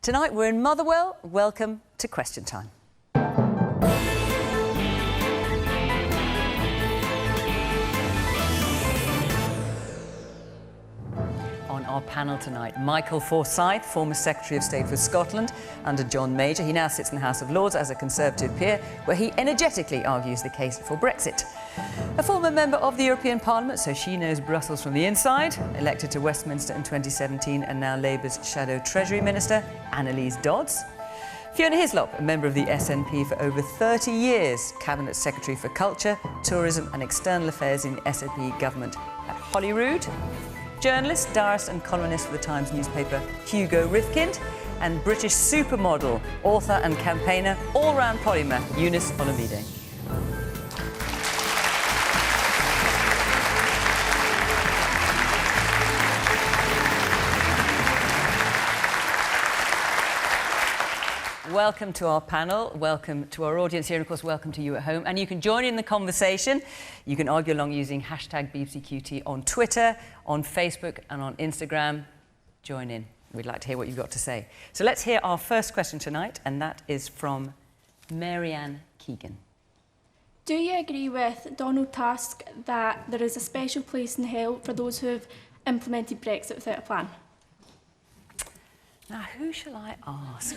Tonight we're in Motherwell. Welcome to Question Time. On our panel tonight, Michael Forsyth, former Secretary of State for Scotland under John Major. He now sits in the House of Lords as a Conservative peer, where he energetically argues the case for Brexit. A former member of the European Parliament, so she knows Brussels from the inside, elected to Westminster in 2017 and now Labour's Shadow Treasury Minister, Annalise Dodds. Fiona Hislop, a member of the SNP for over 30 years, Cabinet Secretary for Culture, Tourism and External Affairs in the SNP government at Holyrood. Journalist, diarist and columnist for the Times newspaper, Hugo Rifkind, and British supermodel, author and campaigner, all-round polymath, Eunice Olamide. Welcome to our panel, welcome to our audience here, and of course welcome to you at home. And you can join in the conversation. You can argue along using hashtag BBCQT on Twitter, on Facebook and on Instagram. Join in. We'd like to hear what you've got to say. So let's hear our first question tonight, and that is from Marianne Keegan. Do you agree with Donald Tusk that there is a special place in hell for those who have implemented Brexit without a plan? Now, who shall I ask?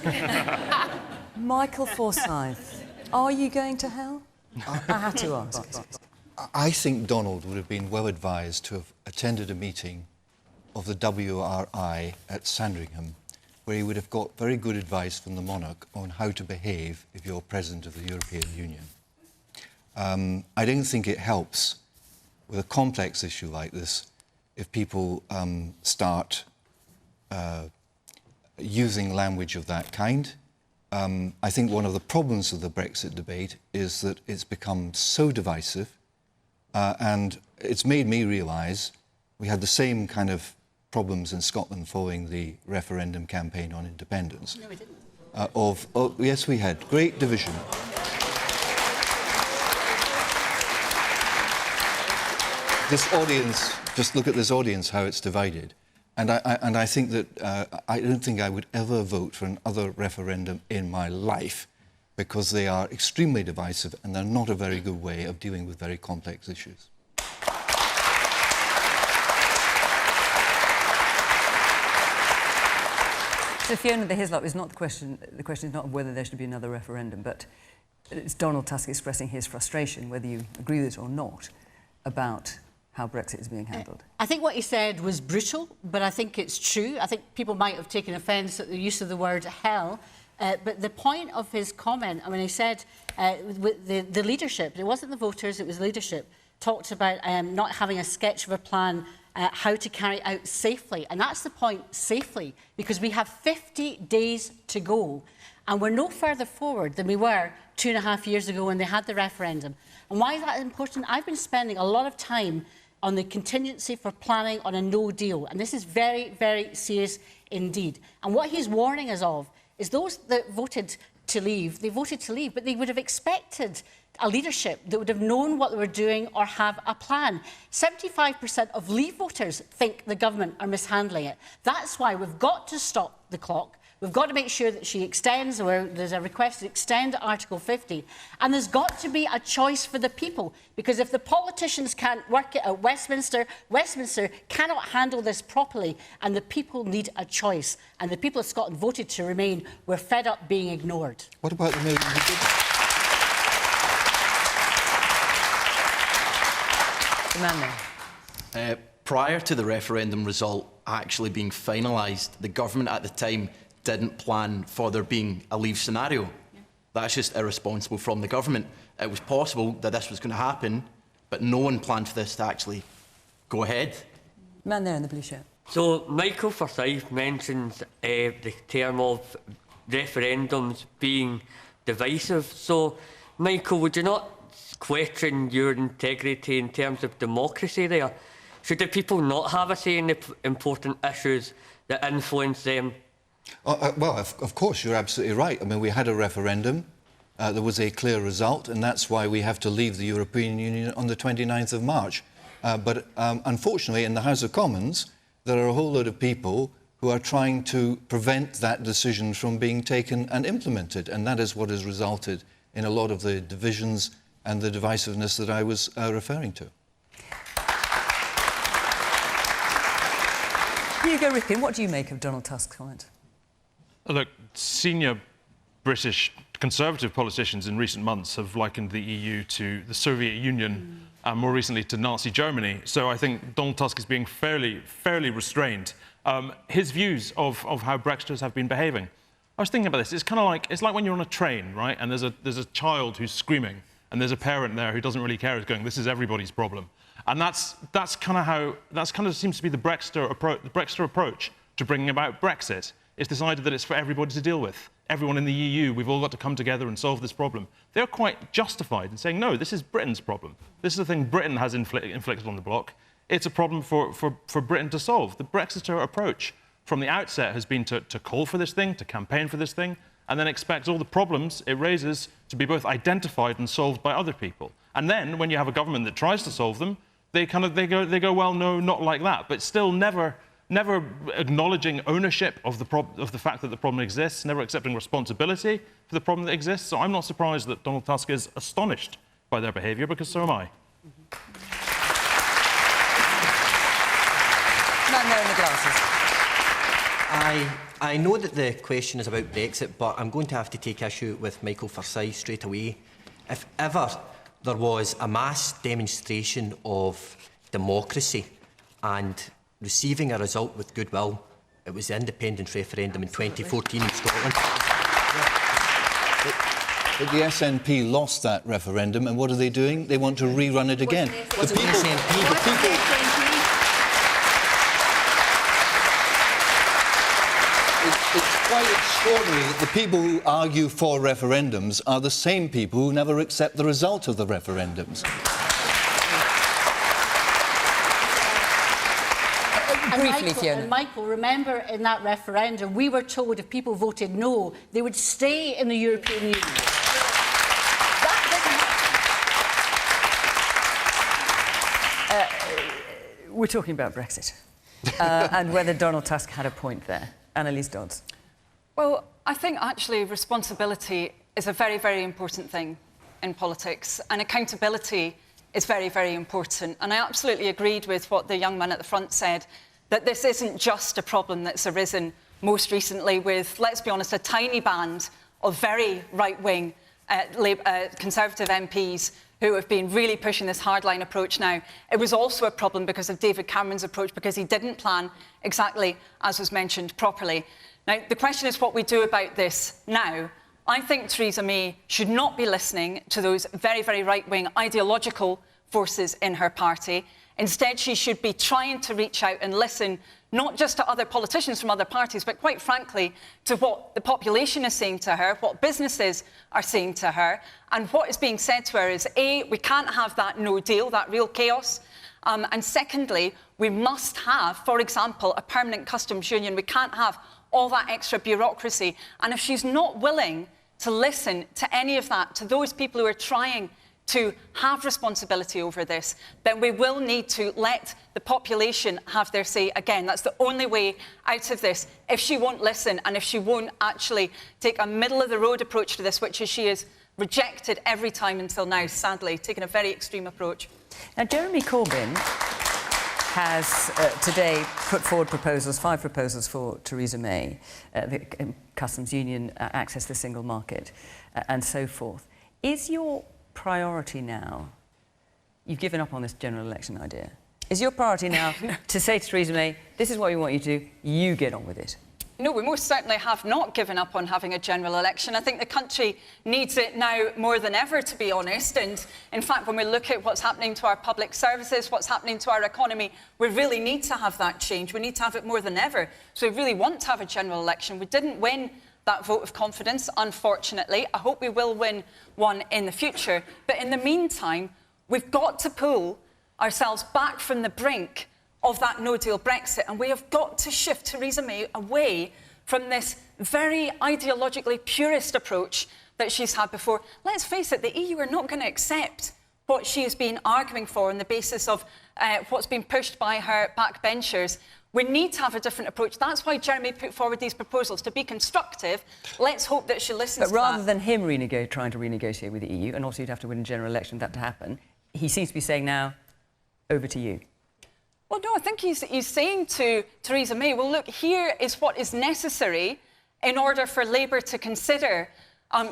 Michael Forsyth, are you going to hell? I have to ask. I think Donald would have been well advised to have attended a meeting of the WRI at Sandringham, where he would have got very good advice from the monarch on how to behave if you're President of the European Union. I don't think it helps with a complex issue like this if people start using language of that kind. I think one of the problems of the Brexit debate is that it's become so divisive, and it's made me realise we had the same kind of problems in Scotland following the referendum campaign on independence. No, we didn't. Yes, we had. Great division. This audience, just look at this audience, how it's divided. And I think that I don't think I would ever vote for another referendum in my life, because they are extremely divisive and they're not a very good way of dealing with very complex issues. So Fiona, the Hislop is not the question. The question is not whether there should be another referendum, but it's Donald Tusk expressing his frustration, whether you agree with it or not, about how Brexit is being handled. I think what he said was brutal, but I think it's true. I think people might have taken offence at the use of the word hell. But the point of his comment, I mean, he said with the leadership, it wasn't the voters, it was leadership, talked about not having a sketch of a plan how to carry out safely. And that's the point, safely, because we have 50 days to go. And we're no further forward than we were 2.5 years ago when they had the referendum. And why is that important? I've been spending a lot of time on the contingency for planning on a no deal. And this is very, very serious indeed. And what he's warning us of is those that voted to leave, they voted to leave, but they would have expected a leadership that would have known what they were doing or have a plan. 75% of Leave voters think the government are mishandling it. That's why we've got to stop the clock. We've got to make sure that she extends, or there's a request to extend Article 50. And there's got to be a choice for the people, because if the politicians can't work it at Westminster, Westminster cannot handle this properly, and the people need a choice. And the people of Scotland voted to remain. We're fed up being ignored. What about the millions who Amanda. Prior to the referendum result actually being finalised, the government at the time didn't plan for there being a leave scenario. Yeah. That's just irresponsible from the government. It was possible that this was going to happen, but no one planned for this to actually go ahead. Man there in the blue shirt. So Michael Forsyth mentions the term of referendums being divisive. So, Michael, would you not question your integrity in terms of democracy there? Should the people not have a say in the important issues that influence them? Well, of course, you're absolutely right. I mean, we had a referendum. There was a clear result, and that's why we have to leave the European Union on the 29th of March. But unfortunately, in the House of Commons, there are a whole load of people who are trying to prevent that decision from being taken and implemented. And that is what has resulted in a lot of the divisions and the divisiveness that I was referring to. Hugo Ripkin, what do you make of Donald Tusk's comment? Look, senior British Conservative politicians in recent months have likened the EU to the Soviet Union and more recently to Nazi Germany. So I think Donald Tusk is being fairly restrained. His views of how Brexiters have been behaving. I was thinking about this. It's like when you're on a train, right? And there's a child who's screaming, and there's a parent there who doesn't really care, who's going, "This is everybody's problem." And that's kind of seems to be the Brexiter approach to bringing about Brexit. It's decided that it's for everybody to deal with. Everyone in the EU, we've all got to come together and solve this problem. They're quite justified in saying, no, this is Britain's problem. This is the thing Britain has inflicted on the bloc. It's a problem for Britain to solve. The Brexiter approach from the outset has been to call for this thing, to campaign for this thing, and then expect all the problems it raises to be both identified and solved by other people. And then, when you have a government that tries to solve them, they go, well, no, not like that, but still never acknowledging ownership of the fact that the problem exists, never accepting responsibility for the problem that exists. So I'm not surprised that Donald Tusk is astonished by their behaviour, because so am I. Man there in the glasses. I know that the question is about Brexit, but I'm going to have to take issue with Michael Forsyth straight away. If ever there was a mass demonstration of democracy and receiving a result with goodwill, it was the independence referendum in 2014 in Scotland. But the SNP lost that referendum, and what are they doing? They want to rerun it again. What's the SNP? It's quite extraordinary that the people who argue for referendums are the same people who never accept the result of the referendums. Briefly, Fiona. And Michael, remember in that referendum, we were told if people voted no, they would stay in the European Union. We're talking about Brexit and whether Donald Tusk had a point there. Annalise Dodds. Well, I think actually responsibility is a very, very important thing in politics, and accountability is very, very important. And I absolutely agreed with what the young man at the front said, that this isn't just a problem that's arisen most recently with, let's be honest, a tiny band of very right-wing Conservative MPs who have been really pushing this hardline approach now. It was also a problem because of David Cameron's approach, because he didn't plan exactly as was mentioned properly. Now, the question is what we do about this now. I think Theresa May should not be listening to those very, very right-wing ideological forces in her party. Instead, she should be trying to reach out and listen not just to other politicians from other parties, but quite frankly, to what the population is saying to her, what businesses are saying to her. And what is being said to her is, A, we can't have that no deal, that real chaos. And secondly, we must have, for example, a permanent customs union. We can't have all that extra bureaucracy. And if she's not willing to listen to any of that, to those people who are trying to have responsibility over this, then we will need to let the population have their say again. That's the only way out of this. If she won't listen and if she won't actually take a middle-of-the-road approach to this, which is she has rejected every time until now, sadly, taken a very extreme approach. Now, Jeremy Corbyn has today put forward proposals, 5 proposals for Theresa May, the customs union, access to the single market, and so forth. Is your priority now, you've given up on this general election idea, is your priority now to say to Theresa May, this is what we want you to do, you get on with it? No, we most certainly have not given up on having a general election. I think the country needs it now more than ever, to be honest. And in fact, when we look at what's happening to our public services, what's happening to our economy, we really need to have that change. We need to have it more than ever. So we really want to have a general election. We didn't win that vote of confidence, unfortunately. I hope we will win one in the future. But in the meantime, we've got to pull ourselves back from the brink of that no-deal Brexit, and we have got to shift Theresa May away from this very ideologically purist approach that she's had before. Let's face it, the EU are not going to accept what she has been arguing for on the basis of what's been pushed by her backbenchers. We need to have a different approach. That's why Jeremy put forward these proposals, to be constructive. Let's hope that she listens to that. But rather than him trying to renegotiate with the EU, and also you'd have to win a general election for that to happen, he seems to be saying now, over to you. Well, no, I think he's saying to Theresa May, well, look, here is what is necessary in order for Labour to consider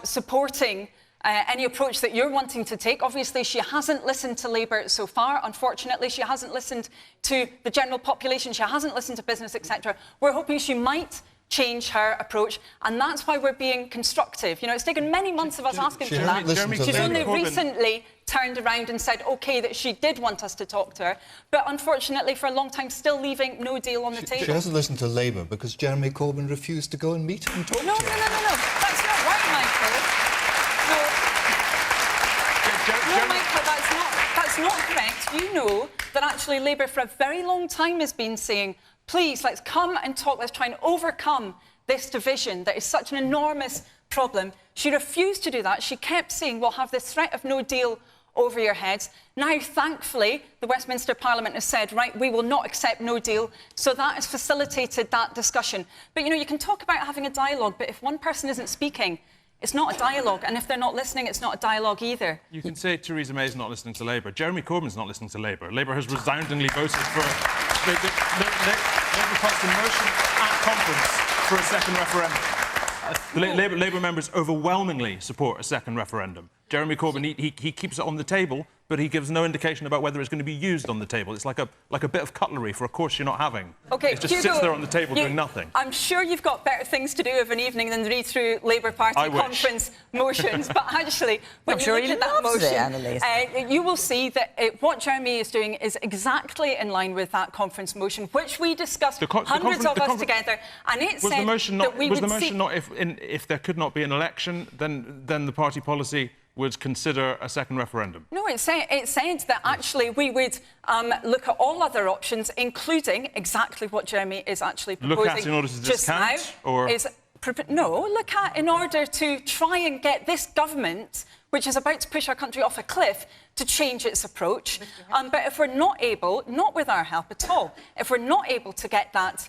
supporting any approach that you're wanting to take. Obviously, she hasn't listened to Labour so far. Unfortunately, she hasn't listened to the general population. She hasn't listened to business, etc. We're hoping she might change her approach, and that's why we're being constructive. You know, it's taken many months of us asking for that. She's only recently turned around and said, OK, that she did want us to talk to her, but unfortunately, for a long time, still leaving no deal on the table. She hasn't listened to Labour because Jeremy Corbyn refused to go and meet and talk to her. No. That's not right, Michael. No, Michael, that's not correct. You know that actually Labour for a very long time has been saying, please, let's come and talk, let's try and overcome this division that is such an enormous problem. She refused to do that. She kept saying, we'll have this threat of no deal over your heads. Now, thankfully, the Westminster Parliament has said, right, we will not accept no deal. So that has facilitated that discussion. But, you know, you can talk about having a dialogue, but if one person isn't speaking, it's not a dialogue, and if they're not listening, it's not a dialogue either. You can say Theresa May's not listening to Labour. Jeremy Corbyn's not listening to Labour. Labour has resoundingly voted for... Labour passed a motion at conference for a second referendum. Labour members overwhelmingly support a second referendum. Jeremy Corbyn, he keeps it on the table, but he gives no indication about whether it's going to be used on the table. It's like a bit of cutlery for a course you're not having. OK, it just sits there on the table doing nothing. I'm sure you've got better things to do of an evening than read through Labour Party conference motions, but actually, when you look at that motion, you will see that what Jeremy is doing is exactly in line with that conference motion, which we discussed hundreds of us together, and it said that we would see... Was the motion not if there could not be an election, then the party policy would consider a second referendum? No, it said that actually we would look at all other options, including exactly what Jeremy is actually proposing. Look at in order to discount? Look at in order to try and get this government, which is about to push our country off a cliff, to change its approach. But if we're not able, not with our help at all, if we're not able to get that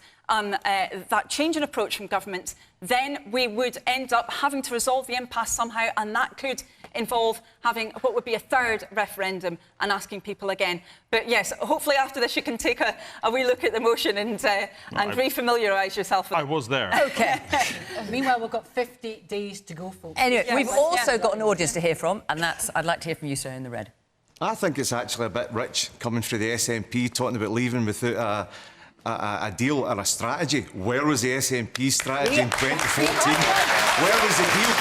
change in approach from government, then we would end up having to resolve the impasse somehow, and that could involve having what would be a third referendum and asking people again. But yes, hopefully after this you can take a wee look at the motion and re-familiarise yourself with it. I was there. OK. Meanwhile, we've got 50 days to go, folks. Anyway, we've also got an audience to hear from, and I'd like to hear from you, sir, in the red. I think it's actually a bit rich coming through the SNP talking about leaving without a deal or a strategy. Where was the SNP strategy in 2014? Where was the deal?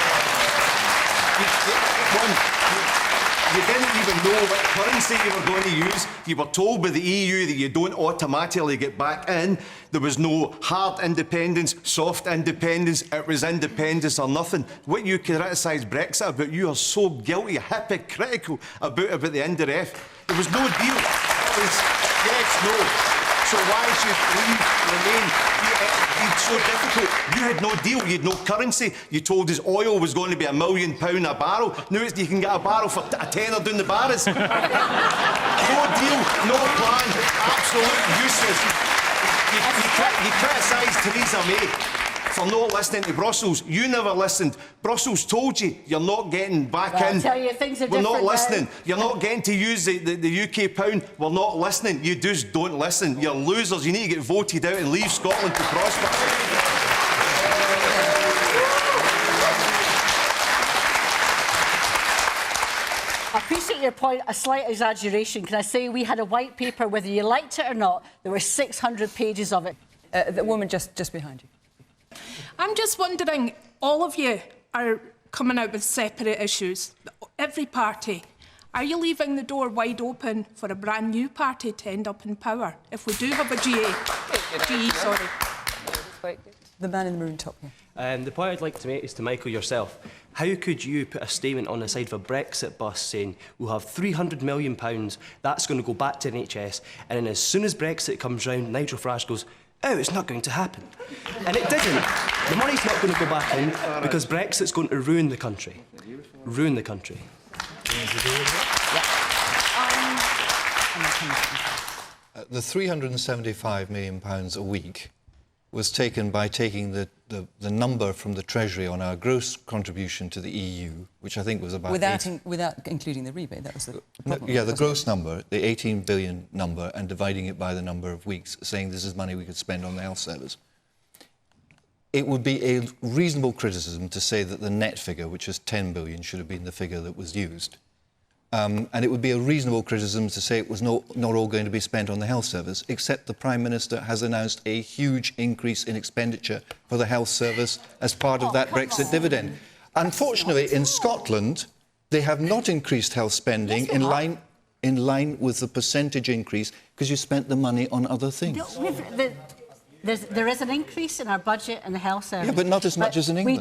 You didn't even know what currency you were going to use. You were told by the EU that you don't automatically get back in. There was no hard independence, soft independence. It was independence or nothing. What you criticise Brexit about, you are so guilty, hypocritical about the NDF. There was no deal. It was yes, no. So why should remain? It's so difficult. You had no deal, you had no currency. You told us oil was going to be £1 million a barrel. Now you can get a barrel for a tenner down the barras. No deal, no plan, absolutely useless. You criticise Theresa May for not listening to Brussels. You never listened. Brussels told you you're not getting back in. I tell you, things are We're different not listening. now. You're not getting to use the UK pound. We're not listening. You just don't listen. You're losers. You need to get voted out and leave Scotland to prosper. I appreciate your point, a slight exaggeration. Can I say we had a white paper, whether you liked it or not, there were 600 pages of it. The woman just behind you. I'm just wondering, all of you are coming out with separate issues, every party. Are you leaving the door wide open for a brand new party to end up in power, if we do have a GE, sorry? The man in the maroon top here. The point I'd like to make is to Michael yourself. How could you put a statement on the side of a Brexit bus saying we'll have £300 million, that's going to go back to NHS, and then as soon as Brexit comes round, Nigel Farage goes, oh, it's not going to happen. And it didn't. The money's not going to go back in because Brexit's going to ruin the country. Ruin the country. The £375 million a week was taken by taking the number from the Treasury on our gross contribution to the EU, which I think was about... Without including the rebate, that was the problem. Yeah, the gross number, the 18 billion number, and dividing it by the number of weeks, saying this is money we could spend on the health service. It would be a reasonable criticism to say that the net figure, which is 10 billion, should have been the figure that was used. And it would be a reasonable criticism to say it was not all going to be spent on the health service, except the Prime Minister has announced a huge increase in expenditure for the health service as part of that Brexit dividend. Unfortunately, in Scotland, they have not increased health spending in line with the percentage increase because you spent the money on other things. There is an increase in our budget and the health service. Yeah, but not as much as in England.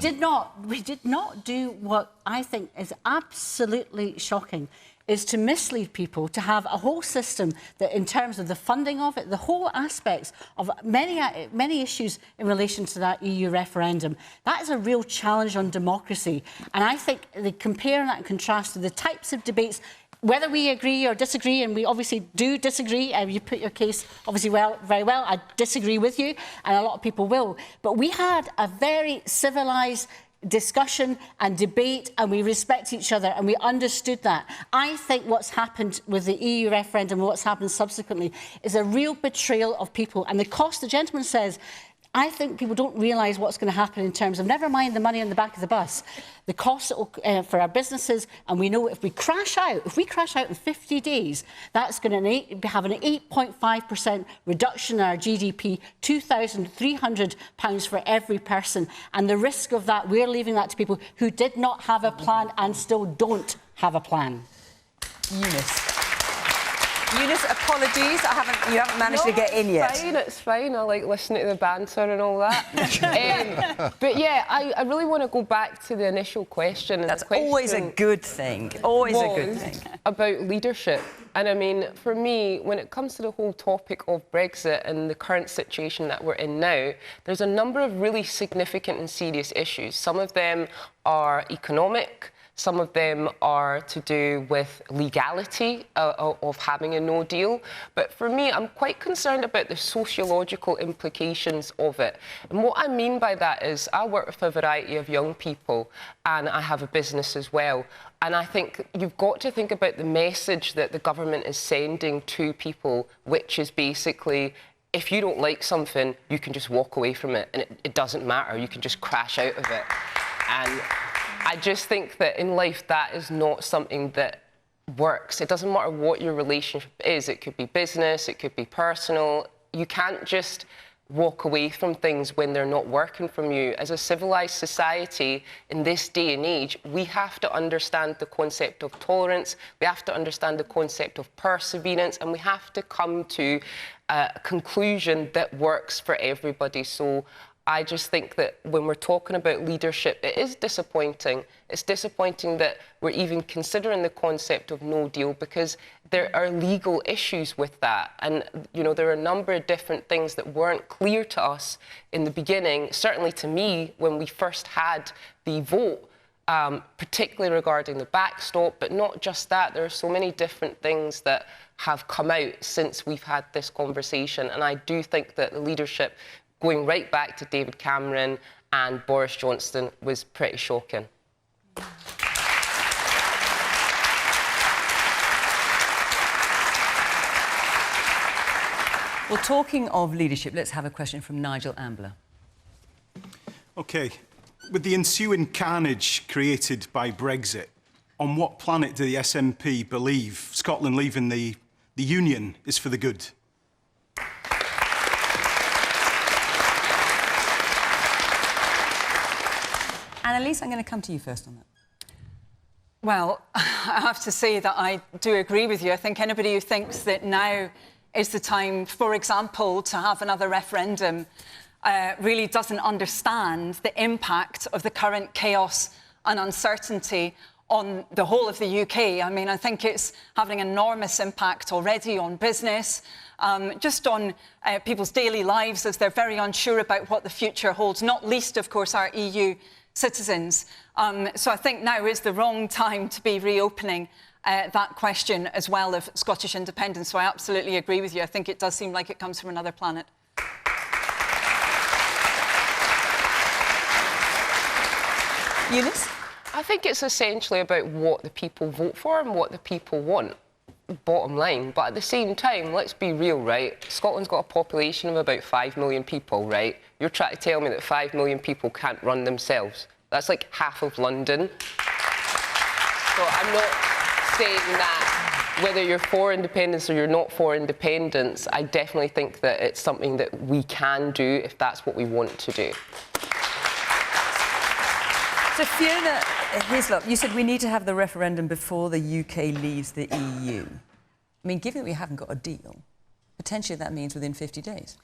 We did not do what I think is absolutely shocking, is to mislead people, to have a whole system that, in terms of the funding of it, the whole aspects of many issues in relation to that EU referendum. That is a real challenge on democracy. And I think they compare that and contrast to the types of debates, whether we agree or disagree, and we obviously do disagree, you put your case obviously very well, I disagree with you, and a lot of people will, but we had a very civilised discussion and debate, and we respect each other, and we understood that. I think what's happened with the EU referendum and what's happened subsequently is a real betrayal of people, and the cost, the gentleman says, I think people don't realise what's going to happen in terms of, never mind the money on the back of the bus, the costs for our businesses, and we know if we crash out in 50 days, that's going to have an 8.5% reduction in our GDP, £2,300 for every person. And the risk of that, we're leaving that to people who did not have a plan and still don't have a plan. Eunice, apologies. You haven't managed to get in yet. It's fine. I like listening to the banter and all that. But yeah, I really want to go back to the initial question. And that's always a good thing. Always a good thing. About leadership. And I mean, for me, when it comes to the whole topic of Brexit and the current situation that we're in now, there's a number of really significant and serious issues. Some of them are economic. Some of them are to do with legality of having a no deal. But for me, I'm quite concerned about the sociological implications of it. And what I mean by that is I work with a variety of young people and I have a business as well. And I think you've got to think about the message that the government is sending to people, which is basically, if you don't like something, you can just walk away from it and it doesn't matter. You can just crash out of it. And I just think that in life, that is not something that works. It doesn't matter what your relationship is. It could be business, it could be personal. You can't just walk away from things when they're not working from you. As a civilised society, in this day and age, we have to understand the concept of tolerance, we have to understand the concept of perseverance, and we have to come to a conclusion that works for everybody. So I just think that when we're talking about leadership, it is disappointing. It's disappointing that we're even considering the concept of no deal because there are legal issues with that. And, you know, there are a number of different things that weren't clear to us in the beginning, certainly to me, when we first had the vote, particularly regarding the backstop, but not just that. There are so many different things that have come out since we've had this conversation. And I do think that the leadership, going right back to David Cameron and Boris Johnson, was pretty shocking. Well, talking of leadership, let's have a question from Nigel Ambler. OK. With the ensuing carnage created by Brexit, on what planet do the SNP believe Scotland leaving the Union is for the good? Annalise, I'm going to come to you first on that. Well, I have to say that I do agree with you. I think anybody who thinks that now is the time, for example, to have another referendum really doesn't understand the impact of the current chaos and uncertainty on the whole of the UK. I mean, I think it's having an enormous impact already on business, just on people's daily lives as they're very unsure about what the future holds, not least, of course, our EU citizens. So I think now is the wrong time to be reopening that question as well of Scottish independence. So I absolutely agree with you. I think it does seem like it comes from another planet. Eunice? I think it's essentially about what the people vote for and what the people want, bottom line. But at the same time, let's be real, right? Scotland's got a population of about 5 million people, right? You're trying to tell me that 5 million people can't run themselves. That's like half of London. So I'm not saying that whether you're for independence or you're not for independence, I definitely think that it's something that we can do if that's what we want to do. So Fiona Hislop, you said we need to have the referendum before the UK leaves the EU. I mean, given that we haven't got a deal, potentially that means within 50 days.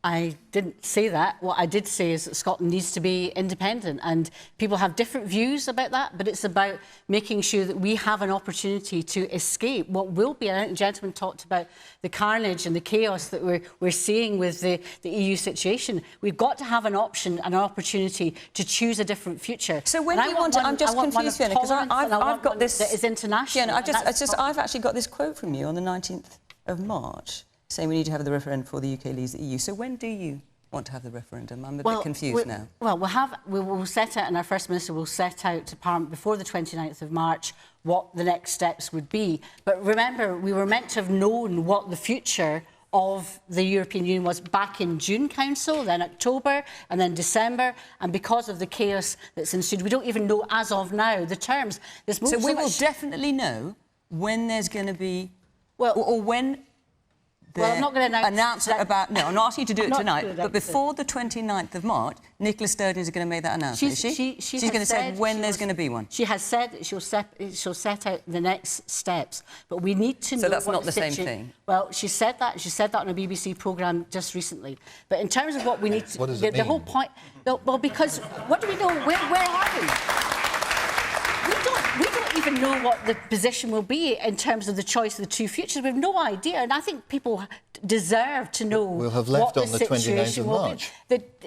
I didn't say that. What I did say is that Scotland needs to be independent, and people have different views about that, but it's about making sure that we have an opportunity to escape what will be, I think the gentleman talked about the carnage and the chaos that we're seeing with the EU situation. We've got to have an option and an opportunity to choose a different future. So when do you want to... I'm just confused, Fiona, because I've got this... that is international. Fiona, I've actually got this quote from you on the 19th of March, saying we need to have the referendum before the UK leaves the EU. So when do you want to have the referendum? I'm a bit confused now. Well, we'll set out, and our First Minister will set out to Parliament before the 29th of March what the next steps would be. But remember, we were meant to have known what the future of the European Union was back in June Council, then October, and then December. And because of the chaos that's ensued, we don't even know as of now the terms. So we will definitely know when there's going to be... or when... Well, I'm not going to announce it about... No, I'm not asking you to do it tonight, but before the 29th of March, Nicola Sturgeon is going to make that announcement, is she? She's going to say when there's going to be one. She has said that she'll set out the next steps, but we need to know... So that's not the same thing? Well, she said that on a BBC programme just recently. But in terms of what we need to... What does it mean? The whole point... Well, because what do we know? Where are we? We don't even know what the position will be in terms of the choice of the two futures. We have no idea, and I think people deserve to know we'll have left what on the 29th of March.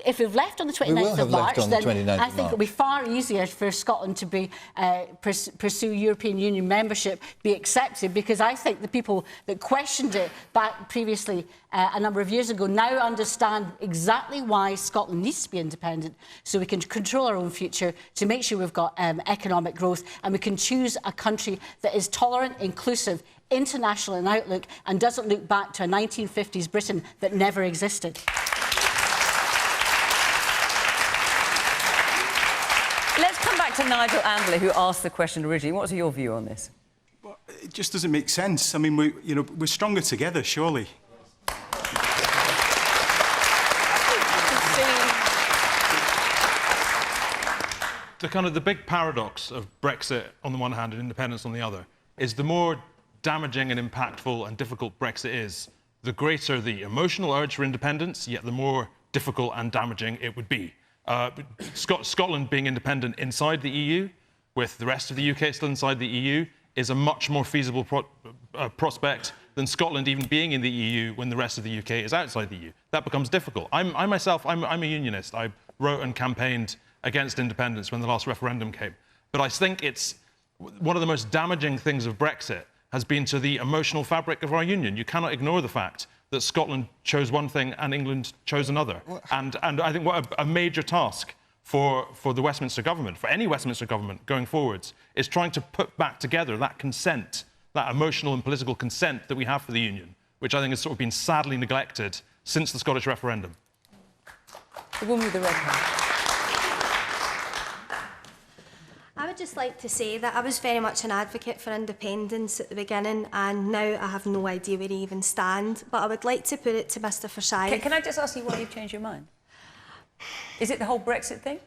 If we've left on the 29th of March, then I think it'll be far easier for Scotland to pursue European Union membership, be accepted, because I think the people that questioned it back previously a number of years ago now understand exactly why Scotland needs to be independent, so we can control our own future, to make sure we've got economic growth, and we can choose a country that is tolerant, inclusive, international in outlook, and doesn't look back to a 1950s Britain that never existed. Let's come back to Nigel Ambler, who asked the question originally. What's your view on this? Well, it just doesn't make sense. I mean, we're stronger together, surely. The big paradox of Brexit on the one hand and independence on the other is the more damaging and impactful and difficult Brexit is, the greater the emotional urge for independence, yet the more difficult and damaging it would be. Scotland being independent inside the EU, with the rest of the UK still inside the EU, is a much more feasible prospect than Scotland even being in the EU when the rest of the UK is outside the EU. That becomes difficult. I'm a unionist. I wrote and campaigned against independence when the last referendum came. But I think it's one of the most damaging things of Brexit has been to the emotional fabric of our union. You cannot ignore the fact that Scotland chose one thing and England chose another. And I think what a major task for the Westminster government, for any Westminster government going forwards, is trying to put back together that consent, that emotional and political consent that we have for the union, which I think has sort of been sadly neglected since the Scottish referendum. The woman with the red hair. I would just like to say that I was very much an advocate for independence at the beginning, and now I have no idea where I even stand. But I would like to put it to Mr Forsyth. Can I just ask you why you've changed your mind? Is it the whole Brexit thing?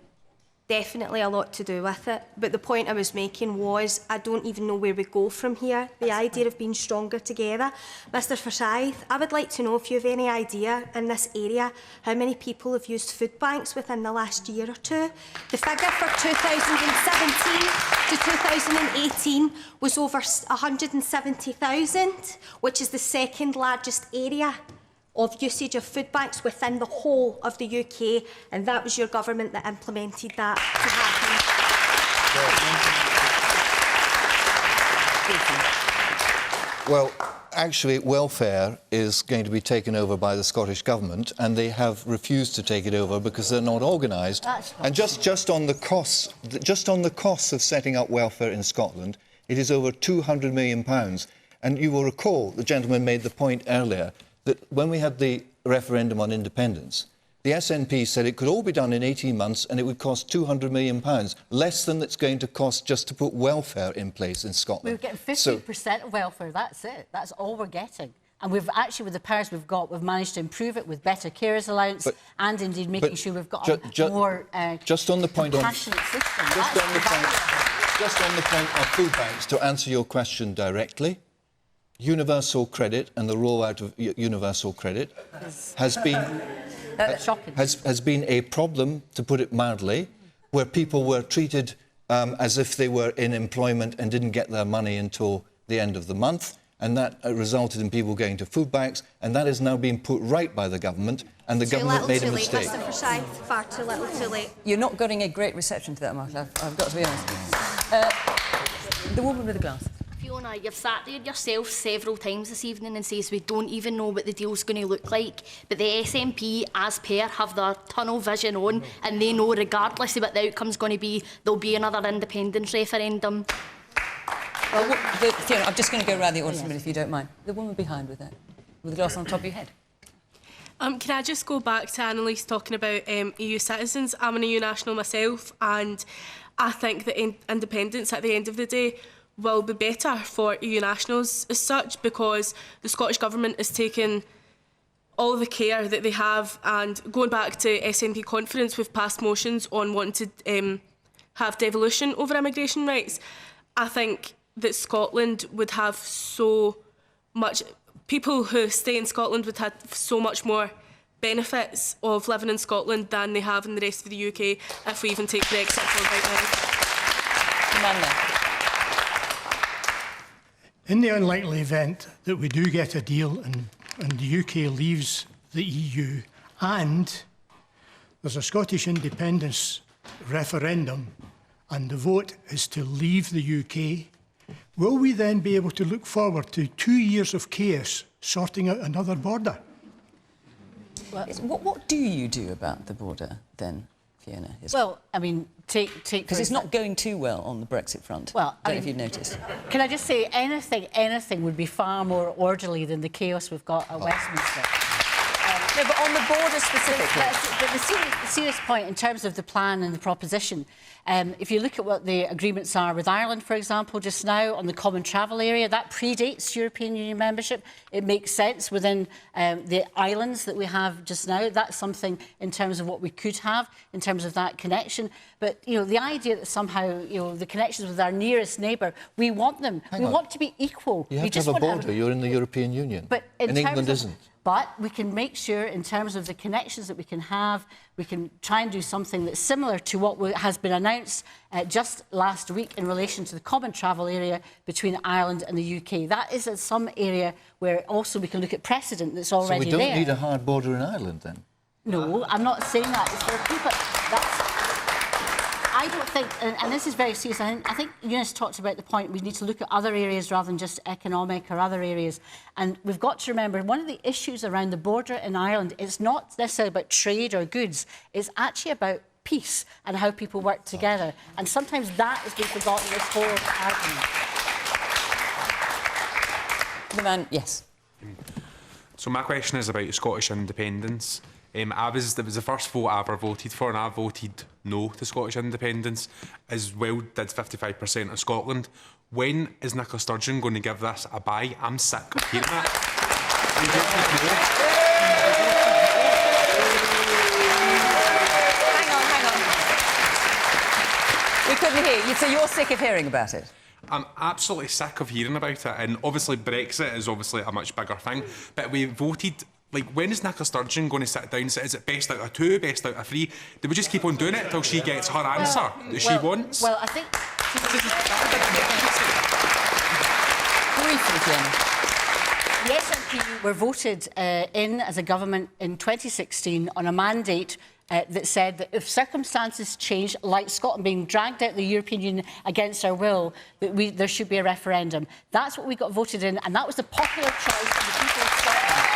Definitely a lot to do with it. But the point I was making was I don't even know where we go from here. The idea of being stronger together. Mr Forsyth, I would like to know if you have any idea in this area how many people have used food banks within the last year or two. The figure for 2017 to 2018 was over 170,000, which is the second largest area of usage of food banks within the whole of the UK, and that was your government that implemented that to happen. Well, actually, welfare is going to be taken over by the Scottish Government, and they have refused to take it over because they're not organised. And just on the costs of setting up welfare in Scotland, it is over £200 million. And you will recall, the gentleman made the point earlier, that when we had the referendum on independence, the SNP said it could all be done in 18 months and it would cost £200 million, less than it's going to cost just to put welfare in place in Scotland. We're getting 50% of welfare, that's it. That's all we're getting. And we've actually, with the powers we've got, we've managed to improve it with better carers allowance and indeed making sure we've got a more just on the point compassionate system. Just on the point of food banks, to answer your question directly, universal credit and the rollout of universal credit has been a problem, to put it mildly, where people were treated as if they were in employment and didn't get their money until the end of the month, and that resulted in people going to food banks, and that is now being put right by the government, and the government made a mistake. Mr. Forsyth, far too little too late. You're not getting a great reception to that, Mark, I've got to be honest. The woman with the glass. Fiona, you've sat there yourself several times this evening and says we don't even know what the deal's going to look like, but the SNP, as per, have their tunnel vision on, and they know regardless of what the outcome's going to be, there'll be another independence referendum. Well, Fiona, I'm just going to go around the audience a minute, if you don't mind. The woman behind with the glass on top of your head. Can I just go back to Annalise talking about EU citizens? I'm an EU national myself, and I think that independence at the end of the day will be better for EU nationals as such, because the Scottish Government is taking all the care that they have, and going back to SNP conference, we've passed motions on wanting to have devolution over immigration rights. I think that Scotland would have so much... People who stay in Scotland would have so much more benefits of living in Scotland than they have in the rest of the UK if we even take Brexit for right now. In the unlikely event that we do get a deal and the UK leaves the EU and there's a Scottish independence referendum and the vote is to leave the UK, will we then be able to look forward to 2 years of chaos sorting out another border? What do you do about the border then, Fiona? Well, I mean, take because it's not going too well on the Brexit front. Well, I don't know if you've noticed. Can I just say, anything would be far more orderly than the chaos we've got at Westminster. No, but on the border specifically. But the serious point in terms of the plan and the proposition, if you look at what the agreements are with Ireland, for example, just now on the common travel area, that predates European Union membership. It makes sense within the islands that we have just now. That's something in terms of what we could have in terms of that connection. But, you know, the idea that somehow, you know, the connections with our nearest neighbour, we want them. We want to be equal. You have to have a border. You're in the European Union. But and England isn't. But we can make sure, in terms of the connections that we can have, we can try and do something that's similar to what has been announced just last week in relation to the common travel area between Ireland and the UK. That is some area where also we can look at precedent that's already there. So we don't need a hard border in Ireland, then? No, I'm not saying that. It's for people. I don't think, and this is very serious, I think Eunice talked about the point we need to look at other areas rather than just economic or other areas. And we've got to remember, one of the issues around the border in Ireland is not necessarily about trade or goods, it's actually about peace and how people work together. And sometimes that has been forgotten in this whole argument. The man, yes. So my question is about Scottish independence. It was the first vote I ever voted for, and I voted no to Scottish independence, as well did 55% of Scotland. When is Nicola Sturgeon going to give this a buy? I'm sick of hearing that. Hang on. We couldn't hear you, so you're sick of hearing about it? I'm absolutely sick of hearing about it, and obviously Brexit is obviously a much bigger thing, but we voted... Like, when is Nicola Sturgeon going to sit down and say, is it best out of 2, best out of 3? Do we just keep on doing it till she gets her answer that she wants? Well, I think... The SNP were voted in as a government in 2016 on a mandate that said that if circumstances change, like Scotland being dragged out of the European Union against our will, that there should be a referendum. That's what we got voted in, and that was the popular choice of the people of Scotland.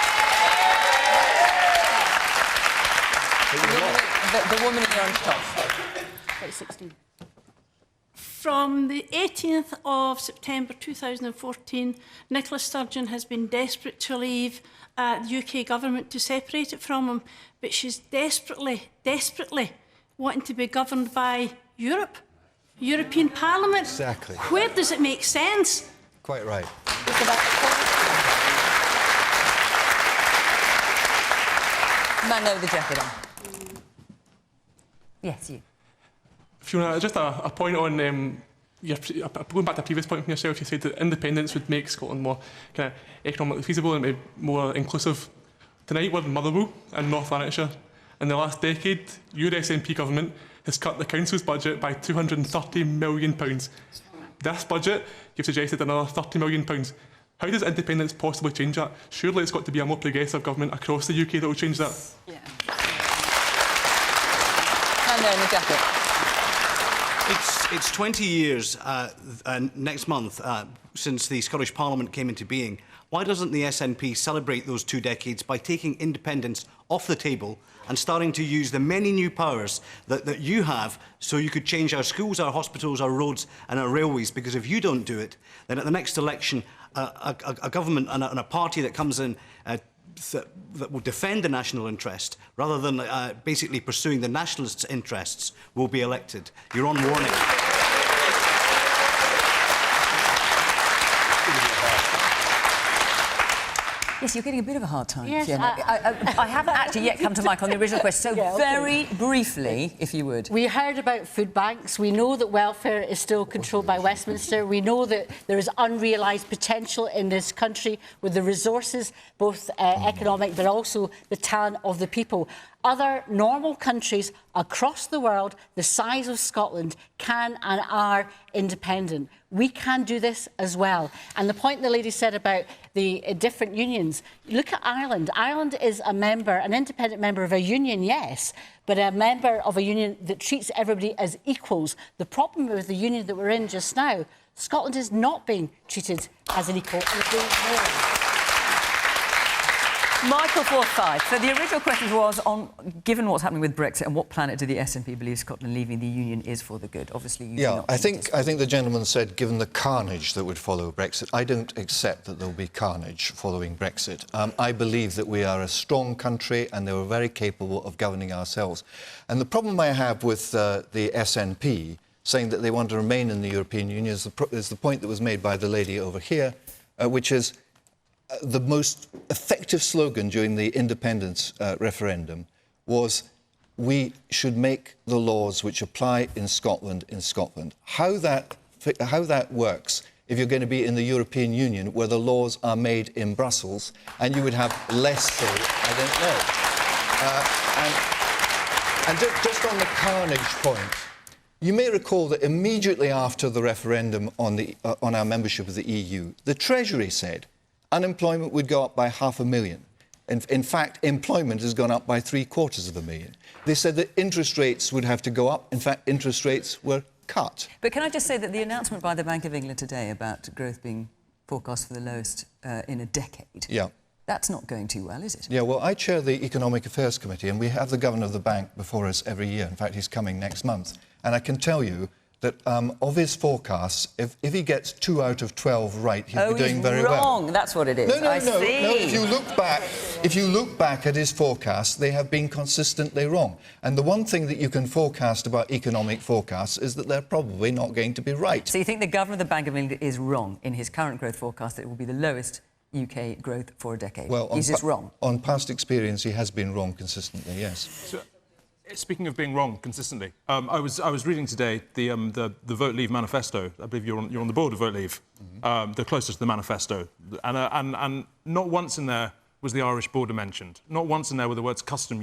The woman in the orange top. 16. From the 18th of September 2014, Nicola Sturgeon has been desperate to leave the UK government to separate it from him, but she's desperately wanting to be governed by Europe, European Parliament. Exactly. Where does it make sense? Quite right. Man over the jacket on. Yes, you. Fiona, just a point on going back to a previous point from yourself. You said that independence would make Scotland more kind of economically feasible and more inclusive. Tonight we're in Motherwell in North Lanarkshire. In the last decade, your SNP government has cut the council's budget by £230 million. This budget, you've suggested another £30 million. How does independence possibly change that? Surely it's got to be a more progressive government across the UK that will change that. Yeah. Man there in the jacket. It's 20 years next month since the Scottish Parliament came into being. Why doesn't the SNP celebrate those 2 decades by taking independence off the table and starting to use the many new powers that you have so you could change our schools, our hospitals, our roads and our railways? Because if you don't do it, then at the next election, a government and a party that comes in that will defend the national interest rather than basically pursuing the nationalists' interests will be elected. You're on warning. Yes, you're getting a bit of a hard time, Yes, Fiona. I haven't actually yet come to Mike on the original question, so Yeah, okay. very briefly, if you would. We heard about food banks. We know that welfare is still controlled by Westminster. We know that there is unrealised potential in this country with the resources, both economic, but also the talent of the people. Other normal countries across the world, the size of Scotland, can and are independent. We can do this as well. And the point the lady said about the different unions, look at Ireland. Ireland is a member, an independent member of a union, yes, but a member of a union that treats everybody as equals. The problem with the union that we're in just now, Scotland is not being treated as an equal. Michael Forsyth. So the original question was on, given what's happening with Brexit, and what planet do the SNP believe Scotland leaving the Union is for the good? Obviously, you do not I think the gentleman said, given the carnage that would follow Brexit, I don't accept that there'll be carnage following Brexit. I believe that we are a strong country and they were very capable of governing ourselves. And the problem I have with the SNP saying that they want to remain in the European Union is the point that was made by the lady over here, which is the most effective slogan during the independence referendum was, we should make the laws which apply in Scotland. How that works if you're going to be in the European Union where the laws are made in Brussels and you would have less say, I don't know. And just on the carnage point, you may recall that immediately after the referendum on our membership of the EU, the Treasury said unemployment would go up by 500,000. In fact, employment has gone up by 750,000. They said that interest rates would have to go up. In fact, interest rates were cut. But can I just say that the announcement by the Bank of England today about growth being forecast for the lowest in a decade, that's not going too well, is it? Yeah, well, I chair the Economic Affairs Committee and we have the Governor of the Bank before us every year. In fact, he's coming next month. And I can tell you that of his forecasts, if he gets 2 out of 12 right, he'll be doing very well. Wrong. That's what it is. No. I see. No. If you look back at his forecasts, they have been consistently wrong. And the one thing that you can forecast about economic forecasts is that they're probably not going to be right. So you think the Governor of the Bank of England is wrong in his current growth forecast that it will be the lowest UK growth for a decade? Well, he's just wrong. On past experience, he has been wrong consistently. Yes. So, speaking of being wrong consistently, I was reading today the Vote Leave manifesto. I believe you're on the board of Vote Leave, the closest to the manifesto, and not once in there was the Irish border mentioned. Not once in there were the words customs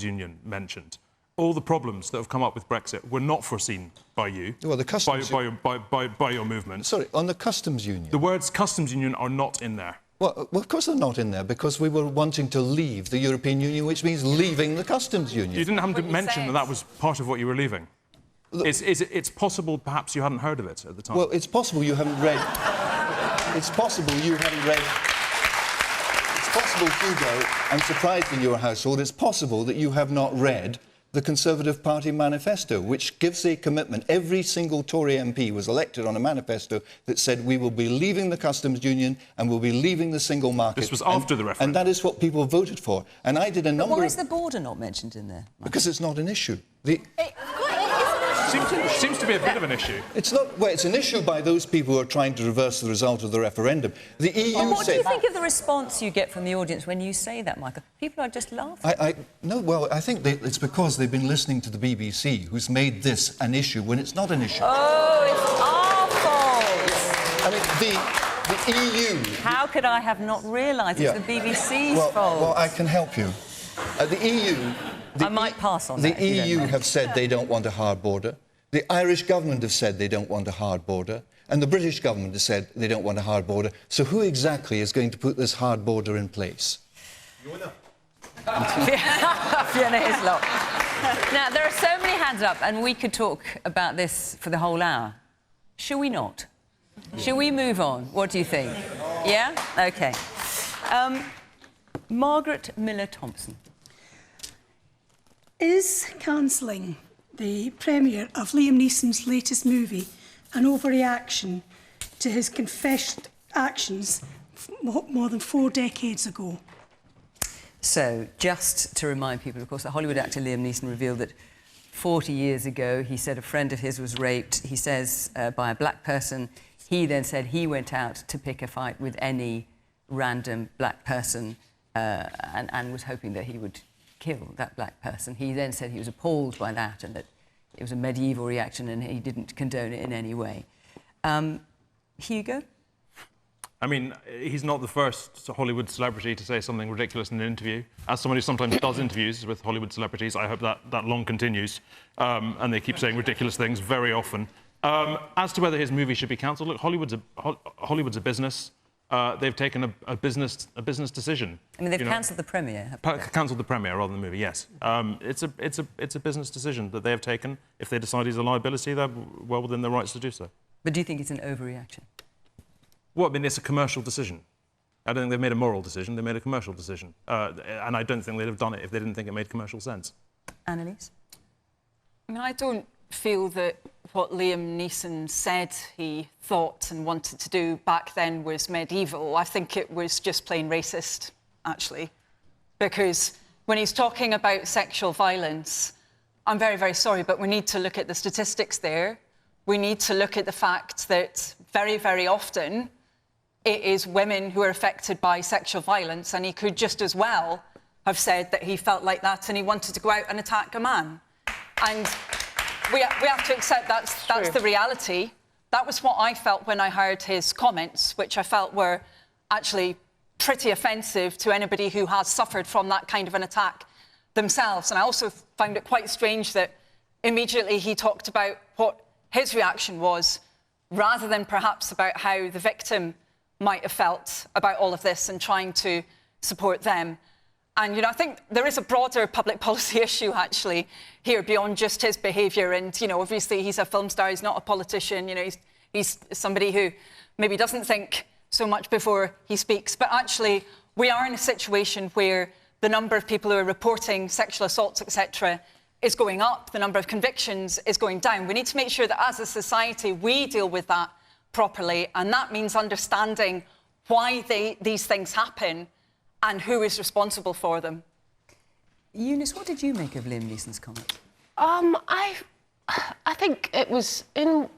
union mentioned. All the problems that have come up with Brexit were not foreseen by you, well, the customs by your movement. Sorry, on the customs union. The words customs union are not in there. Well, of course they're not in there, because we were wanting to leave the European Union, which means leaving the customs union. You didn't have to mention that that was part of what you were leaving. It's possible perhaps you hadn't heard of it at the time. Well, it's possible you haven't read... It's possible you haven't read... It's possible, Hugo, I'm surprised in your household, it's possible that you have not read the Conservative Party manifesto, which gives a commitment. Every single Tory MP was elected on a manifesto that said we will be leaving the customs union and we'll be leaving the single market. This was after the referendum. And that is what people voted for. And I did a number But why is the border not mentioned in there? Because it's not an issue. Seems to be a bit of an issue. It's not... Well, it's an issue by those people who are trying to reverse the result of the referendum. The EU Well, what do said... you think of the response you get from the audience when you say that, Michael? People are just laughing. No, well, I think it's because they've been listening to the BBC, who's made this an issue when it's not an issue. Oh, it's our fault! I mean, the EU... How could I have not realised it's the BBC's fault? Well, I can help you. The EU... I might pass on the that. The EU have said they don't want a hard border. The Irish government have said they don't want a hard border. And the British government has said they don't want a hard border. So who exactly is going to put this hard border in place? Fiona Hislop. Now, there are so many hands up, and we could talk about this for the whole hour. Shall we not? Shall we move on? What do you think? Yeah? OK. Margaret Miller-Thompson. Is cancelling the premiere of Liam Neeson's latest movie an overreaction to his confessed actions more than 4 decades ago? So, just to remind people, of course, that Hollywood actor Liam Neeson revealed that 40 years ago he said a friend of his was raped, he says, by a black person. He then said he went out to pick a fight with any random black person and was hoping that he would kill that black person. He then said he was appalled by that and that it was a medieval reaction and he didn't condone it in any way. Hugo? I mean, he's not the first Hollywood celebrity to say something ridiculous in an interview. As someone who sometimes does interviews with Hollywood celebrities, I hope that long continues. And they keep saying ridiculous things very often. As to whether his movie should be cancelled, look, Hollywood's a business. They've taken a business decision. I mean, they've cancelled the premiere. Cancelled the premiere rather than the movie. Yes, it's a business decision that they have taken. If they decide he's a liability, they're well within their rights to do so. But do you think it's an overreaction? Well, I mean, it's a commercial decision. I don't think they've made a moral decision. They made a commercial decision, and I don't think they'd have done it if they didn't think it made commercial sense. Annalise? I mean, I don't feel that what Liam Neeson said he thought and wanted to do back then was medieval. I think it was just plain racist, actually. Because when he's talking about sexual violence, I'm very, very sorry, but we need to look at the statistics there. We need to look at the fact that very, very often it is women who are affected by sexual violence, and he could just as well have said that he felt like that and he wanted to go out and attack a man. And we have to accept that's the reality. That was what I felt when I heard his comments, which I felt were actually pretty offensive to anybody who has suffered from that kind of an attack themselves. And I also found it quite strange that immediately he talked about what his reaction was, rather than perhaps about how the victim might have felt about all of this and trying to support them. And, you know, I think there is a broader public policy issue, actually, here beyond just his behaviour. And, you know, obviously he's a film star, he's not a politician. You know, he's somebody who maybe doesn't think so much before he speaks. But actually, we are in a situation where the number of people who are reporting sexual assaults, etc., is going up. The number of convictions is going down. We need to make sure that as a society, we deal with that properly. And that means understanding why these things happen and who is responsible for them. Eunice, what did you make of Liam Neeson's comments? I think it was, in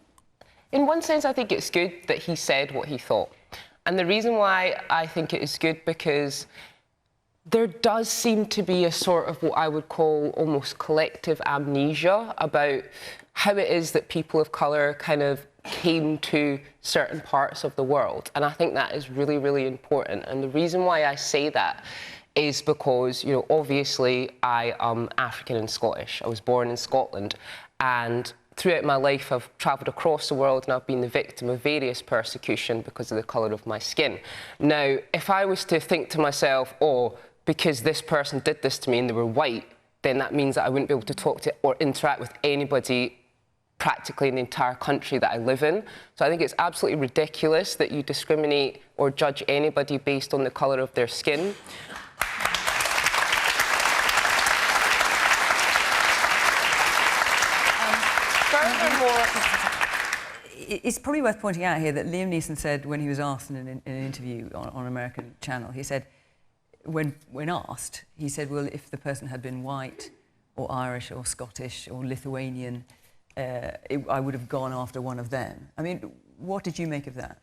one sense, I think it's good that he said what he thought. And the reason why I think it is good, because there does seem to be a sort of what I would call almost collective amnesia about how it is that people of colour kind of came to certain parts of the world. And I think that is really, really important. And the reason why I say that is because, you know, obviously I am African and Scottish. I was born in Scotland. And throughout my life, I've travelled across the world and I've been the victim of various persecution because of the colour of my skin. Now, if I was to think to myself, oh, because this person did this to me and they were white, then that means that I wouldn't be able to talk to or interact with anybody practically in the entire country that I live in. So I think it's absolutely ridiculous that you discriminate or judge anybody based on the colour of their skin. It's probably worth pointing out here that Liam Neeson said when he was asked in an interview on an American channel, he said, when asked, he said, well, if the person had been white or Irish or Scottish or Lithuanian, I would have gone after one of them. I mean, what did you make of that?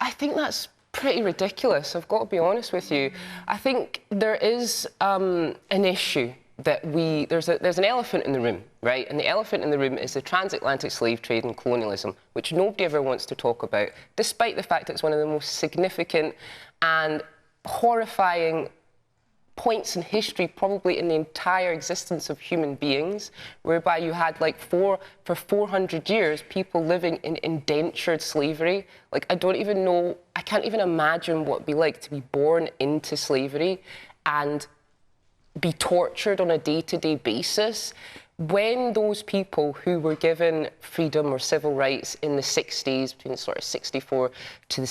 I think that's pretty ridiculous, I've got to be honest with you. I think there is an issue that there's an elephant in the room, right? And the elephant in the room is the transatlantic slave trade and colonialism, which nobody ever wants to talk about, despite the fact that it's one of the most significant and horrifying points in history, probably in the entire existence of human beings, whereby you had like for 400 years people living in indentured slavery. Like, I don't even know, I can't even imagine what it'd be like to be born into slavery and be tortured on a day-to-day basis. When those people who were given freedom or civil rights in the 60s, between sort of 64 to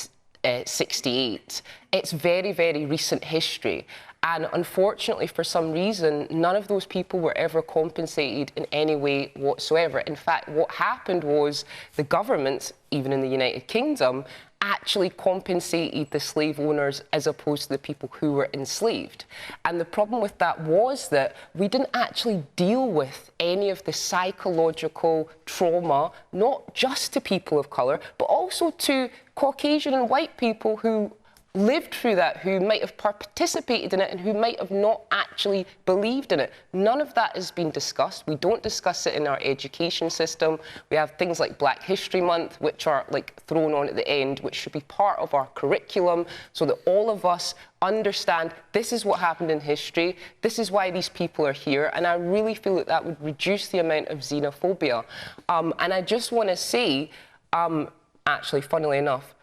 68, it's very, very recent history. And unfortunately, for some reason, none of those people were ever compensated in any way whatsoever. In fact, what happened was the governments, even in the United Kingdom, actually compensated the slave owners as opposed to the people who were enslaved. And the problem with that was that we didn't actually deal with any of the psychological trauma, not just to people of colour, but also to Caucasian and white people who lived through that, who might have participated in it and who might have not actually believed in it. None of that has been discussed. We don't discuss it in our education system. We have things like Black History Month, which are like thrown on at the end, which should be part of our curriculum so that all of us understand this is what happened in history, this is why these people are here, and I really feel that that would reduce the amount of xenophobia. And I just want to say, actually, funnily enough,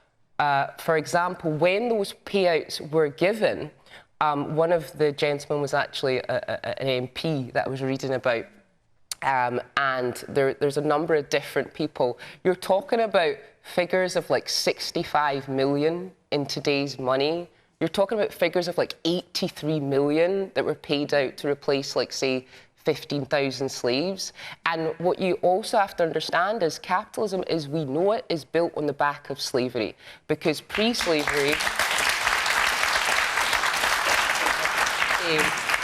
for example, when those payouts were given, one of the gentlemen was actually an MP that I was reading about, and there's a number of different people. You're talking about figures of like 65 million in today's money. You're talking about figures of like 83 million that were paid out to replace, like, say, 15,000 slaves. And what you also have to understand is capitalism, as we know it, is built on the back of slavery. Because pre-slavery,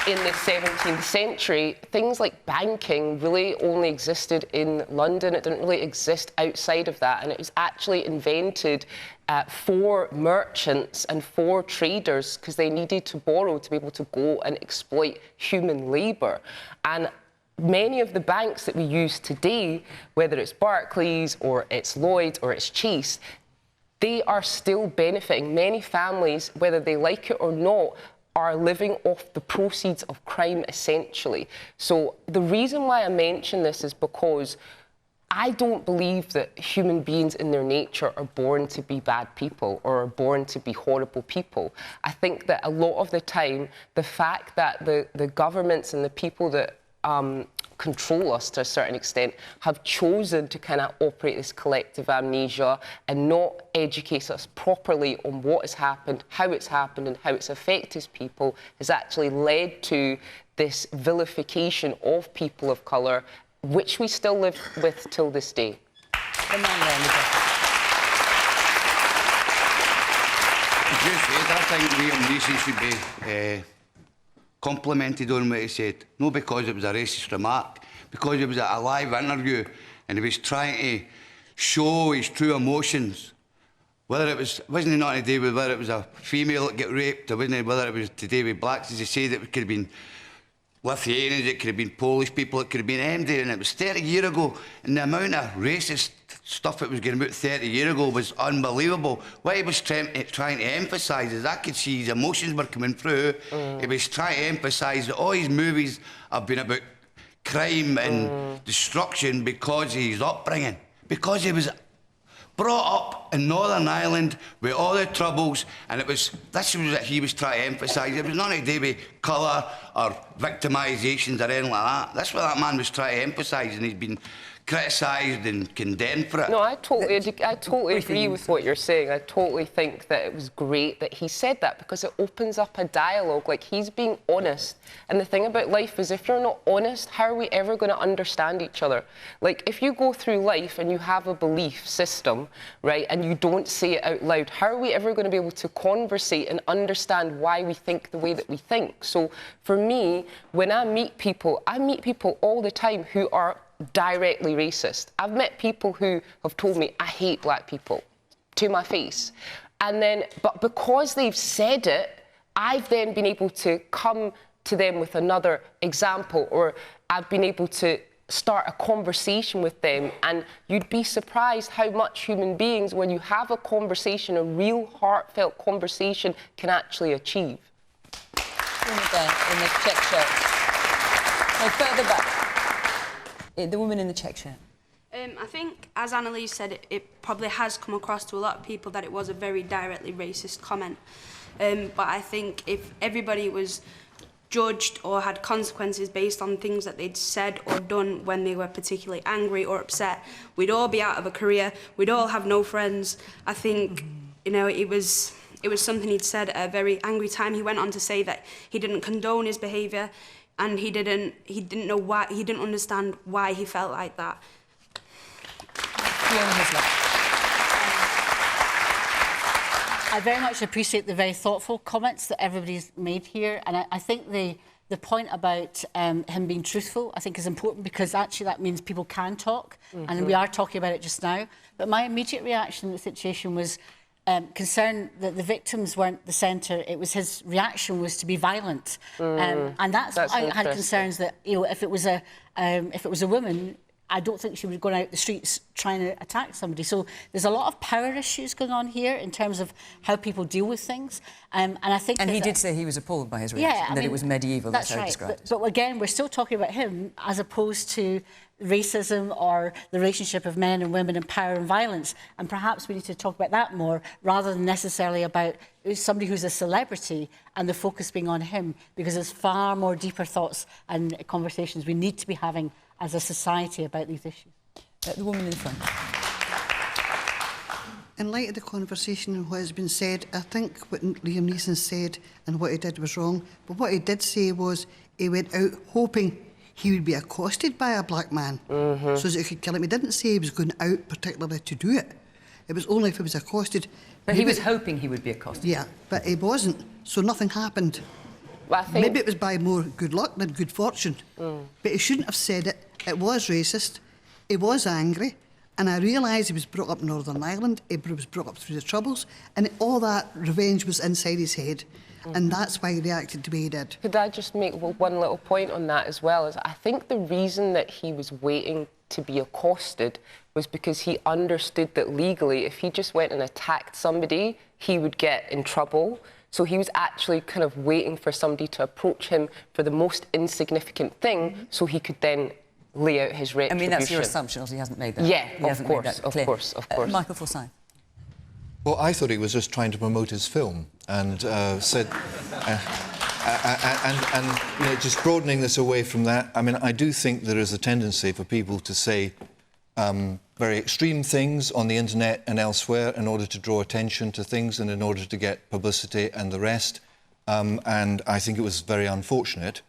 in the 17th century, things like banking really only existed in London. It didn't really exist outside of that. And it was actually invented for merchants and for traders because they needed to borrow to be able to go and exploit human labour. And many of the banks that we use today, whether it's Barclays or it's Lloyds or it's Chase, they are still benefiting. Many families, whether they like it or not, are living off the proceeds of crime, essentially. So the reason why I mention this is because I don't believe that human beings in their nature are born to be bad people or are born to be horrible people. I think that a lot of the time, the fact that the governments and the people that control us to a certain extent have chosen to kind of operate this collective amnesia and not educate us properly on what has happened, how it's happened and how it's affected people has actually led to this vilification of people of colour, which we still live with till this day. As you said, I think Liam Neeson should be complimented on what he said. Not because it was a racist remark, because it was a live interview and he was trying to show his true emotions. Whether it wasn't not to do with whether it was a female that got raped, or wasn't whether it was to do with blacks, as he said, it could have been Lithuanians, it could have been Polish people, it could have been MD, and it was 30 years ago, and the amount of racist stuff that was going about 30 years ago was unbelievable. What he was trying to emphasise is, I could see his emotions were coming through. He was trying to emphasise that all his movies have been about crime and destruction because of his upbringing. Because he was brought up in Northern Ireland with all the troubles, and this was what he was trying to emphasise. It was nothing to do with colour or victimisations or anything like that. That's what that man was trying to emphasise, and he's been criticised and condemned for it. No, I totally agree with what you're saying. I totally think that it was great that he said that, because it opens up a dialogue. Like, he's being honest. And the thing about life is, if you're not honest, how are we ever going to understand each other? Like, if you go through life and you have a belief system, right, and you don't say it out loud, how are we ever going to be able to conversate and understand why we think the way that we think? So for me, when I meet people all the time who are directly racist. I've met people who have told me, I hate black people, to my face. And then, but because they've said it, I've then been able to come to them with another example, or I've been able to start a conversation with them. And you'd be surprised how much human beings, when you have a conversation, a real heartfelt conversation, can actually achieve. In the check shirt. No, further back. The woman in the check shirt. I think, as Annalise said, it probably has come across to a lot of people that it was a very directly racist comment. But I think if everybody was judged or had consequences based on things that they'd said or done when they were particularly angry or upset, we'd all be out of a career, we'd all have no friends. I think, you know, it was something he'd said at a very angry time. He went on to say that he didn't condone his behaviour, and he didn't know why, he didn't understand why he felt like that. I very much appreciate the very thoughtful comments that everybody's made here, and I think the point about him being truthful, I think, is important, because actually that means people can talk, and we are talking about it just now. But my immediate reaction in the situation was concern that the victims weren't the centre. It was his reaction was to be violent, and that's I had concerns that, you know, if it was a woman, I don't think she would have gone out the streets trying to attack somebody. So there's a lot of power issues going on here in terms of how people deal with things. And I think. And he did say he was appalled by his reaction, that it was medieval. That's how he right. described it. But again, we're still talking about him as opposed to racism or the relationship of men and women and power and violence. And perhaps we need to talk about that more rather than necessarily about somebody who's a celebrity and the focus being on him, because there's far more deeper thoughts and conversations we need to be having as a society about these issues. The woman in front. In light of the conversation and what has been said, I think what Liam Neeson said and what he did was wrong. But what he did say was he went out hoping he would be accosted by a black man so that he could kill him. He didn't say he was going out particularly to do it. It was only if he was accosted. But he was hoping he would be accosted. Yeah, but he wasn't, so nothing happened. Well, I think... Maybe it was by more good luck than good fortune. But he shouldn't have said it. It was racist. He was angry. And I realised he was brought up in Northern Ireland. He was brought up through the Troubles. And all that revenge was inside his head. And that's why he reacted the way he did. Could I just make one little point on that as well? Is I think the reason that he was waiting to be accosted was because he understood that legally, if he just went and attacked somebody, he would get in trouble. So he was actually kind of waiting for somebody to approach him for the most insignificant thing so he could then lay out his retribution. I mean, that's your assumption, he hasn't made that. Yeah, of course. Michael Forsyth. Well, I thought he was just trying to promote his film and said... and you know, just broadening this away from that, I mean, I do think there is a tendency for people to say very extreme things on the internet and elsewhere in order to draw attention to things and in order to get publicity and the rest. And I think it was very unfortunate.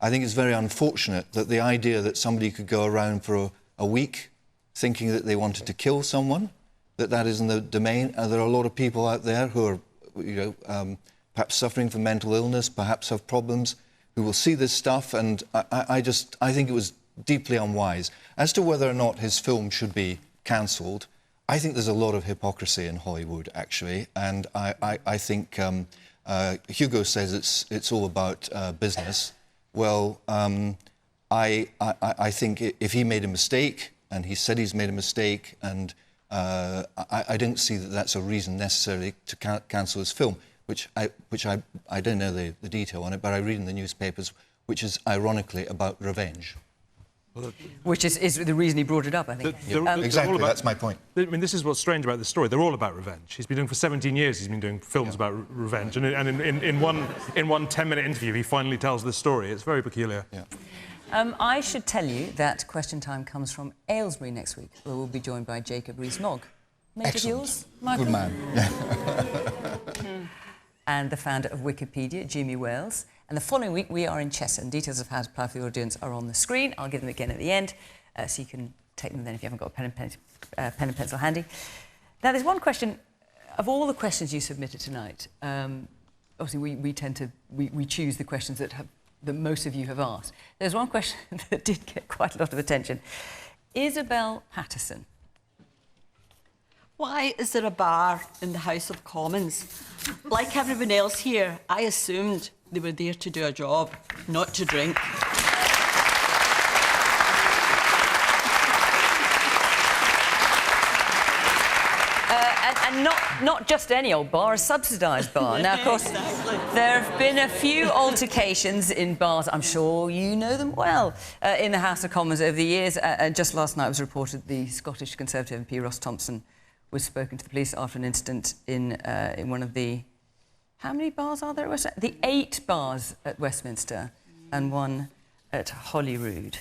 I think it's very unfortunate that the idea that somebody could go around for a week thinking that they wanted to kill someone, that is in the domain. There are a lot of people out there who are, you know, perhaps suffering from mental illness, perhaps have problems, who will see this stuff, and I think it was deeply unwise. As to whether or not his film should be cancelled, I think there's a lot of hypocrisy in Hollywood, actually, and I think Hugo says it's all about business. Well, I think if he made a mistake, and he said he's made a mistake, and I don't see that that's a reason necessarily to cancel his film, which I don't know the detail on it, but I read in the newspapers, which is ironically about revenge. which is the reason he brought it up, I think. Exactly, that's my point. I mean, this is what's strange about this story. They're all about revenge. He's been doing for 17 years. He's been doing films about revenge, and in one 10-minute interview, he finally tells this story. It's very peculiar. Yeah. I should tell you that Question Time comes from Aylesbury next week, where we'll be joined by Jacob Rees-Mogg. Mate of yours, Michael? Good man. And the founder of Wikipedia, Jimmy Wales. And the following week, we are in Cheshire. And details of how to apply for the audience are on the screen. I'll give them again at the end, so you can take them then if you haven't got a pen and pencil handy. Now, there's one question. Of all the questions you submitted tonight, obviously we tend to we choose the questions that most of you have asked. There's one question that did get quite a lot of attention. Isabel Patterson. Why is there a bar in the House of Commons? Like everyone else here, I assumed they were there to do a job, not to drink. And not just any old bar, a subsidised bar. Now, of course, there have been a few altercations in bars, I'm sure you know them well, in the House of Commons over the years. Just last night it was reported the Scottish Conservative MP Ross Thompson was spoken to the police after an incident in one of the... How many bars are there at Westminster? The 8 bars at Westminster and one at Holyrood.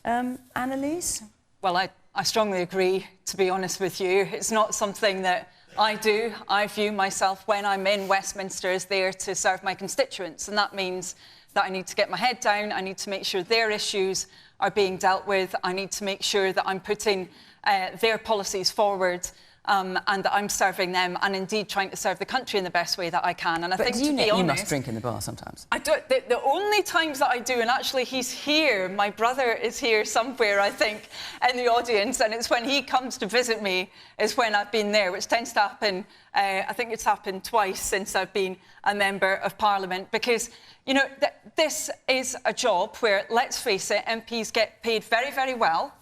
Annalise? Well, I strongly agree, to be honest with you. It's not something that I do. I view myself, when I'm in Westminster, as there to serve my constituents. And that means that I need to get my head down. I need to make sure their issues are being dealt with. I need to make sure that I'm putting their policies forward. And that I'm serving them, and indeed trying to serve the country in the best way that I can. And I think, to be honest, you must drink in the bar sometimes. I do. The only times that I do, and actually he's here, my brother is here somewhere, I think, in the audience, and it's when he comes to visit me is when I've been there, which tends to happen, I think it's happened twice since I've been a Member of Parliament, because, you know, this is a job where, let's face it, MPs get paid very, very well.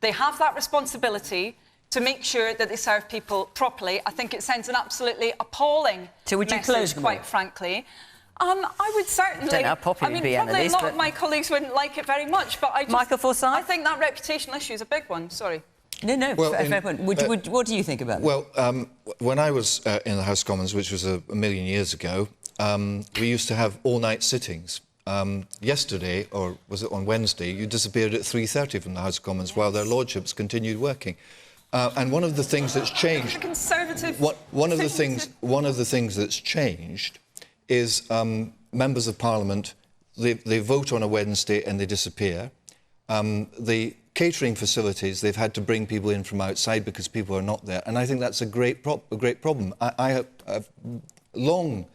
They have that responsibility to make sure that they serve people properly. I think it sends an absolutely appalling message, quite frankly. I would certainly... I don't know how popular it'd be, probably Annalise, a lot of my colleagues wouldn't like it very much, but I just... Michael Forsyth? I think that reputational issue is a big one, sorry. No, well, fair point. What do you think about that? Well, when I was in the House of Commons, which was a million years ago, we used to have all-night sittings. Yesterday, or was it on Wednesday, you disappeared at 3:30 from the House of Commons while their lordships continued working. And one of the things that's changed... One of the things that's changed is members of Parliament, they vote on a Wednesday and they disappear. The catering facilities, they've had to bring people in from outside because people are not there. And I think that's a great problem. I have long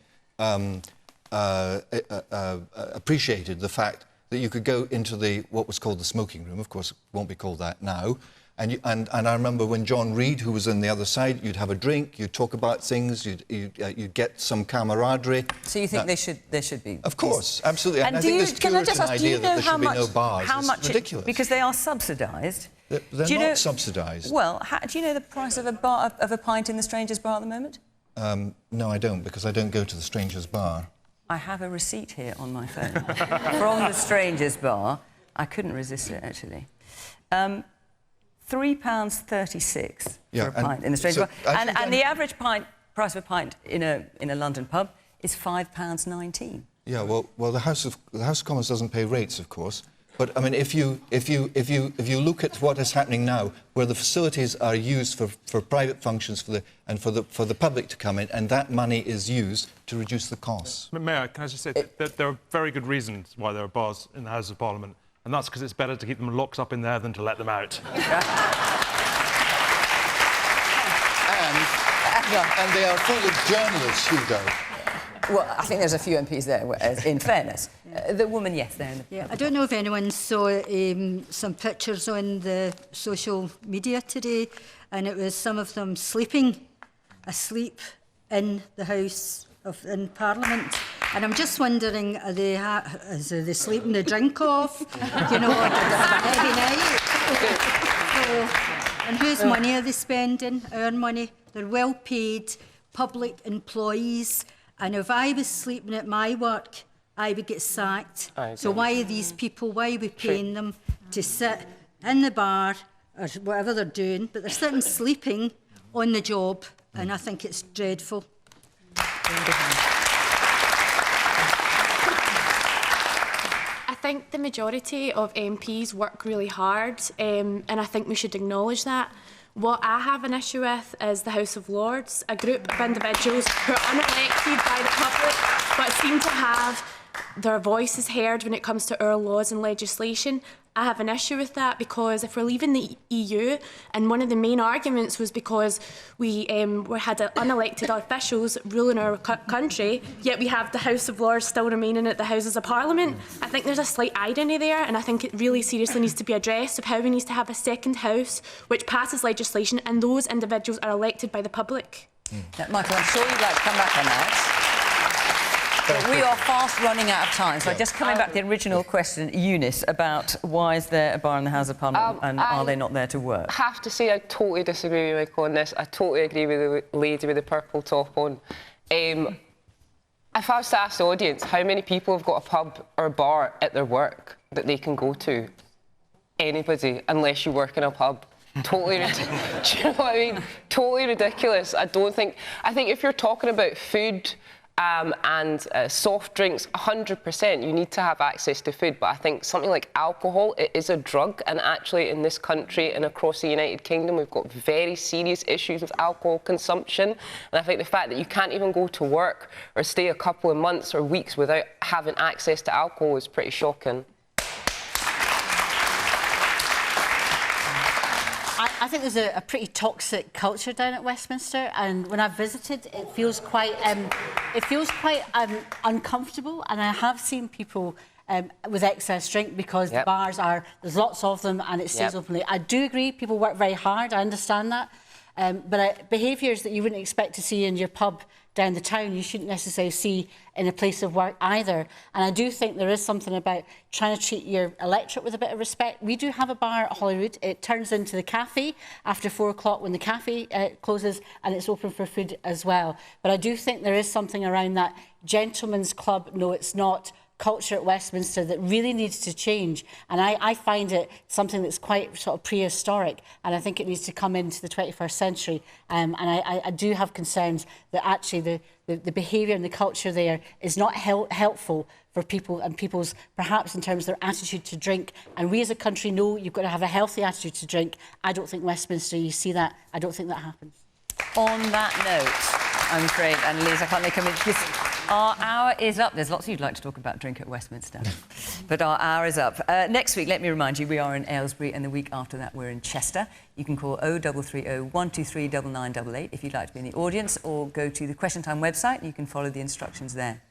appreciated the fact that you could go into what was called the smoking room. Of course, it won't be called that now. And I remember when John Reid, who was on the other side, you'd have a drink, you'd talk about things, you'd get some camaraderie. So you think there should be? Of course, absolutely. And I think this Puritan idea that there should be no bars is ridiculous. Because they are subsidised. They're not subsidised. Well, do you know the price of a pint in the Strangers Bar at the moment? No, I don't, because I don't go to the Strangers Bar. I have a receipt here on my phone from the Strangers Bar. I couldn't resist it, actually. £3.36 for a pint in the Strangers Bar. And the average price of a pint in a London pub is £5.19. Yeah, well, the House of Commons doesn't pay rates, of course. But I mean, if you look at what is happening now, where the facilities are used for private functions for the public to come in, and that money is used to reduce the costs. Mayor, can I just say that there are very good reasons why there are bars in the House of Parliament, and that's because it's better to keep them locked up in there than to let them out. And they are full of journalists, Hugo. Well, I think there's a few MPs there, in fairness. The woman, yes, there. Yeah, I don't know if anyone saw some pictures on the social media today, and it was some of them asleep in the House in Parliament. And I'm just wondering, are they sleeping the drink off? You know, or did they have a heavy night? And whose money are they spending? Our money. They're well-paid public employees. And if I was sleeping at my work, I would get sacked. So why are these people, why are we paying them to sit in the bar or whatever they're doing, but they're sitting sleeping on the job, and I think it's dreadful. I think the majority of MPs work really hard, and I think we should acknowledge that. What I have an issue with is the House of Lords, a group of individuals who are unelected by the public but seem to have their voices heard when it comes to our laws and legislation. I have an issue with that because if we're leaving the EU, and one of the main arguments was because we had unelected officials ruling our country, yet we have the House of Lords still remaining at the Houses of Parliament. I think there's a slight irony there, and I think it really seriously needs to be addressed of how we need to have a second House which passes legislation and those individuals are elected by the public. Now, Michael, I'm sure you'd like to come back on that. But we are fast running out of time, so just coming back to the original question, Eunice, about why is there a bar in the House of Parliament and are they not there to work? I have to say I totally disagree with Michael on this. I totally agree with the lady with the purple top on. If I was to ask the audience how many people have got a pub or a bar at their work that they can go to, anybody, unless you work in a pub. Totally ridiculous. Do you know what I mean? Totally ridiculous. I think if you're talking about food and soft drinks, 100%, you need to have access to food. But I think something like alcohol, it is a drug. And actually in this country and across the United Kingdom, we've got very serious issues with alcohol consumption. And I think the fact that you can't even go to work or stay a couple of months or weeks without having access to alcohol is pretty shocking. I think there's a pretty toxic culture down at Westminster, and when I've visited, it feels quite uncomfortable. And I have seen people with excess drink because the bars there's lots of them, and it stays openly. I do agree, people work very hard. I understand that, but behaviours that you wouldn't expect to see in your pub down the town, you shouldn't necessarily see in a place of work either. And I do think there is something about trying to treat your electorate with a bit of respect. We do have a bar at Holyrood. It turns into the cafe after 4 o'clock when the cafe closes, and it's open for food as well. But I do think there is something around that gentleman's club, no it's not, culture at Westminster that really needs to change. And I find it something that's quite sort of prehistoric, and I think it needs to come into the 21st century. And I do have concerns that actually the behaviour and the culture there is not helpful for people and people's, perhaps in terms of their attitude to drink. And we as a country know you've got to have a healthy attitude to drink. I don't think Westminster, you see that, I don't think that happens. On that note, I'm afraid, and Liz, I can't make a because our hour is up. There's lots you'd like to talk about drink at Westminster, but our hour is up. Next week, let me remind you, we are in Aylesbury, and the week after that, we're in Chester. You can call 0330 123 9988 if you'd like to be in the audience, or go to the Question Time website and you can follow the instructions there.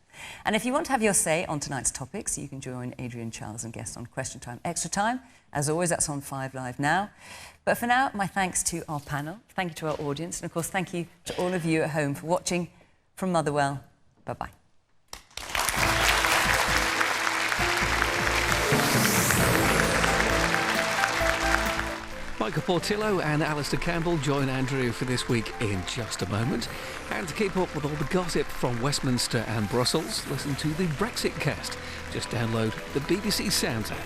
And if you want to have your say on tonight's topics, you can join Adrian, Charles and guests on Question Time Extra Time. As always, that's on 5 Live now. But for now, my thanks to our panel, thank you to our audience, and of course, thank you to all of you at home for watching. From Motherwell, bye-bye. Michael Portillo and Alistair Campbell join Andrew for This Week in just a moment. And to keep up with all the gossip from Westminster and Brussels, listen to the Brexit Cast. Just download the BBC Sounds app.